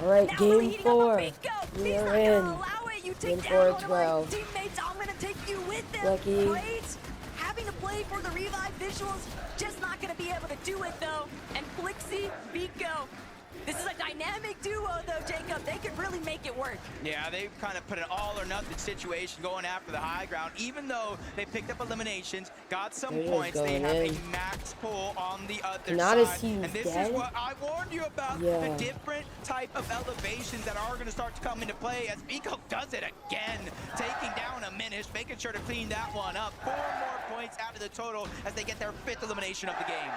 All right, Now really game heating up a 4. big go. We He's are not gonna in. allow it. You Game take 4 down at one of 12. my teammates. I'm gonna take you with them. Lucky. Great. Having to play for the Revive visuals, just not gonna be able to do it though. And Flixie, Vico. This is a dynamic duo though, Jacob. They could really make it work. Yeah, they've kind of put an all-or-nothing situation going after the high ground. Even though they picked up eliminations, got some points, they have a max pull on the other side. And this is what I warned you about, the different type of elevations that are going to start to come into play as Vico does it again, taking down a Minish, making sure to clean that one up. 4 more points out of the total as they get their 5th elimination of the game.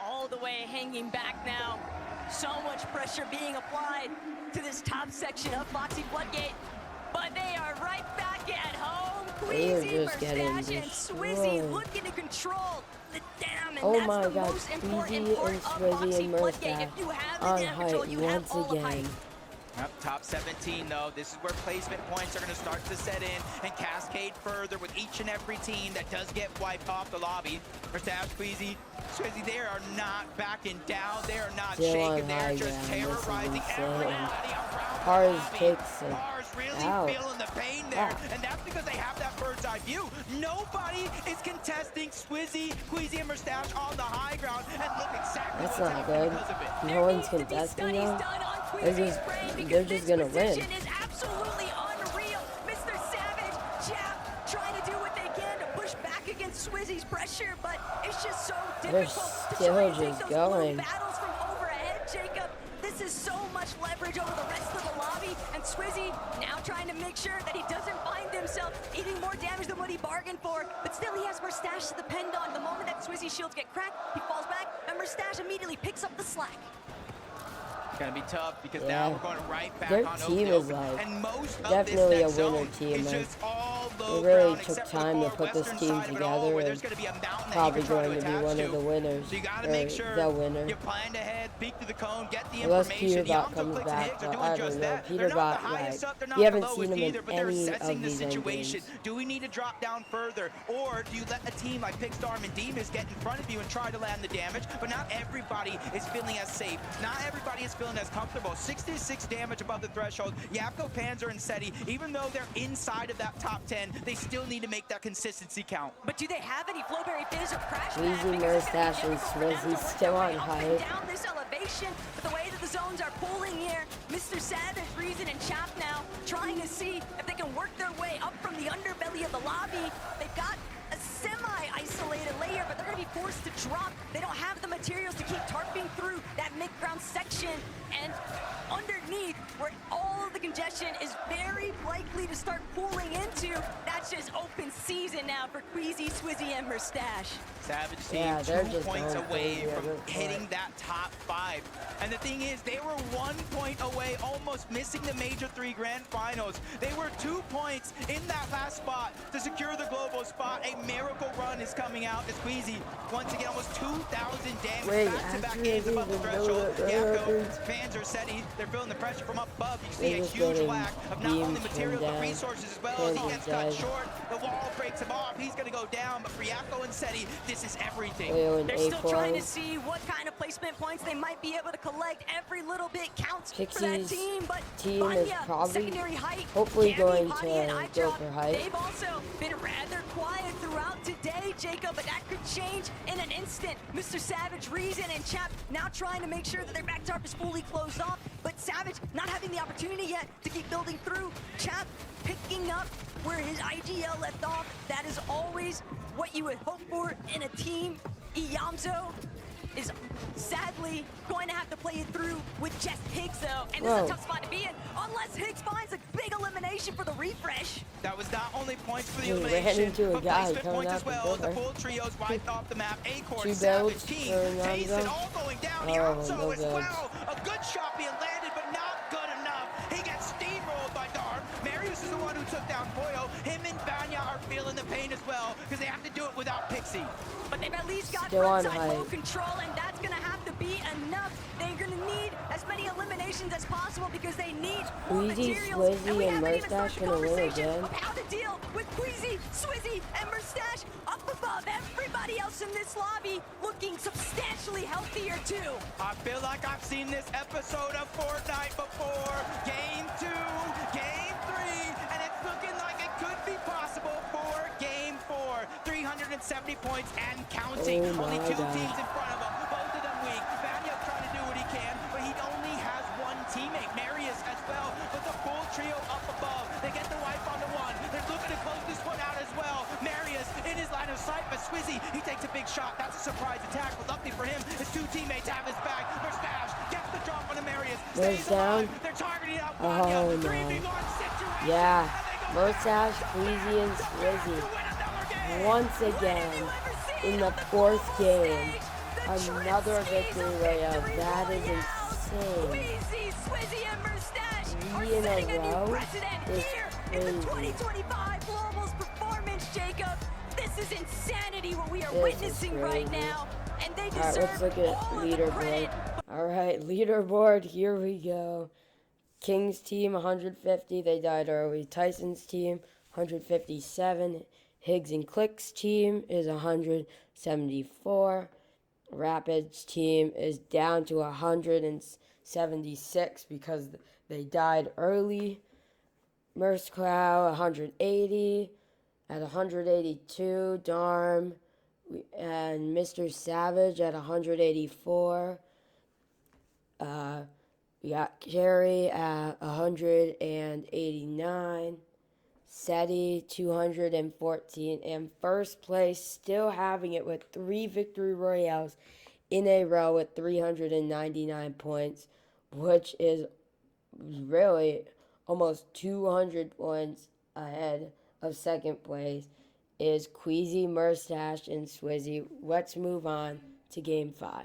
All the way hanging back now. So much pressure being applied to this top section of Foxy Floodgate. But they are right back at home. Queasy, Mustache, and Swizzy looking to control the dam. And that's the most important part of Foxy Floodgate. If you have the dam control, you have all the height. Yep, top 17 though, this is where placement points are going to start to set in and cascade further with each and every team that does get wiped off the lobby. Mustache, Queasy, Swizzy, they are not backing down, they are not shaking, they're just terrorizing everybody around Pars the takes it. Pars really feeling the pain there, and that's because they have that bird's eye view. Nobody is contesting Swizzy, Queasy, and Mustache on the high ground, and look exactly what's happening because of it. No one's contesting them. They're just gonna win. Is absolutely unreal. Mr. Savage, Jap, trying to do what they can to push back against Swizzy's pressure, but it's just so difficult to try and take those blue battles from overhead, Jacob. This is so much leverage over the rest of the lobby, and Swizzy now trying to make sure that he doesn't find himself eating more damage than what he bargained for, but still he has Mustache to depend on. The moment that Swizzy's shields get cracked, he falls back, and Mustache immediately picks up the slack. It's gonna be tough because now we're going right back their on team Oak is Hill. like And most definitely of this a winner zone team. is just all low They really ground, took except for time the to put this western team side of it all, where together, there's gonna be a mountain probably that you can try going to be attach one to. of the winners. So you gotta or make sure the winner. you planned ahead, peek through the cone, get the Unless information. Peterbot Yamto, comes Clicks, and back, Higgs are but doing I just don't know. that. They're not Peterbot, the highest up, they're not you the haven't lowest seen him either, in but they're any assessing of the these end situation. games. Do we need to drop down further, or do you let a team like Pigstorm and Demas get in front of you and try to land the damage? But not everybody is feeling as safe. Not everybody is feeling as comfortable. 66 damage above the threshold. Yapko, Panzer, and Seti, even though they're inside of that top 10, they still need to make that consistency count. But do they have any Flowberry Fizz or Crash Pad? Queasy, Mustache, and Swizzy still on height. Down this elevation, but the way that the zones are pulling here, Mr. Savage, Reason, and Chap now trying to see if they can work their way up from the underbelly of the lobby. They've got a semi-isolated layer, but they're going to be forced to drop. They don't have the materials to keep tarping through that mid-ground section, and underneath, where all of the congestion is very likely to start pooling into, that's just open season now for Queasy, Swizzy, and Mustache. Savage team 2 points away from hitting that top 5. And the thing is, they were 1 point away, almost missing the Major 3 Grand Finals. They were 2 points in that last spot to secure the global spot. A miracle run is coming out as Queasy, once again, almost 2,000 damage, back-to-back games above the threshold. Yapko, Panzer, Seti, they're feeling the pressure from above. You see a huge lack of not only materials, but resources as well. As he gets cut short, the wall breaks him off. He's going to go down, but for Yapko and Seti, this is everything. They're still trying to see what kind of placement points they might be able to collect. Every little bit counts for that team, but is probably secondary height, hopefully Cammy, going Hottie, to go for height. They've also been rather quiet throughout today, Jacob, but that could change in an instant. Mr. Savage, Reason, and Chap now trying to make sure that their back tarp is fully closed off, but Savage not having the opportunity yet to keep building through. Chap picking up where his IGL left off. That is always what you would hope for in a team. Iyamzo is sadly going to have to play it through with just Higgs though, and this is a tough spot to be in, unless Higgs finds a big elimination for the refresh. That was not only points for the elimination, but placement points as well. The full trios wiped off the map. Acorn, Savage, Team, Tayson, all going down. Iyamzo as well. A good shot being landed, but not good enough. He gets steamrolled by Darm. Marius is the one who took down Poyo. Him and Vanya are feeling the pain as well, because they have to do it without Pixie. But they've at least got frontside low control, and that's going to have to be enough. They're going to need as many eliminations as possible because they need more materials. Swizzy, and Mustache going to win again. Of how to deal with Queasy, Swizzy, and Mustache up above everybody else in this lobby looking substantially healthier too. I feel like I've seen this episode of Fortnite 170 points and counting. Oh Only my 2 God. teams in front of him, both of them weak. Vanya trying to do what he can, but he only has one teammate, Marius as well, with the full trio up above. They get the wipe on the one. They're looking to close this one out as well. Marius in his line of sight, but Swizzy, he takes a big shot. That's a surprise attack, but luckily for him, his 2 teammates have his back. Merstash gets the drop on the Marius. Stays alive. They're targeting out Vanya. Oh, 3v1 situation. Yeah, Merstash, Queasy, and Swizzy. Once again, in the 4th game, another victory royale. That is insane. 3 in a row is in the crazy. 2025 Globals performance, Jacob. This is insanity what we are This is witnessing right crazy. now. And they Alright, deserve let's look at all of the leaderboard. credit. Alright, leaderboard, here we go. King's team, 150. They died early. Tyson's team, 157. Higgs and Click's team is 174. Rapids team is down to 176 because they died early. Merce Crow, 180. At 182, Darm and Mr. Savage at 184. We got Carey at 189. SETI 214. And first place, still having it with 3 victory royales in a row with 399 points, which is really almost 200 points ahead of second place, is Queasy, Merstash, and Swizzy. Let's move on to Game 5.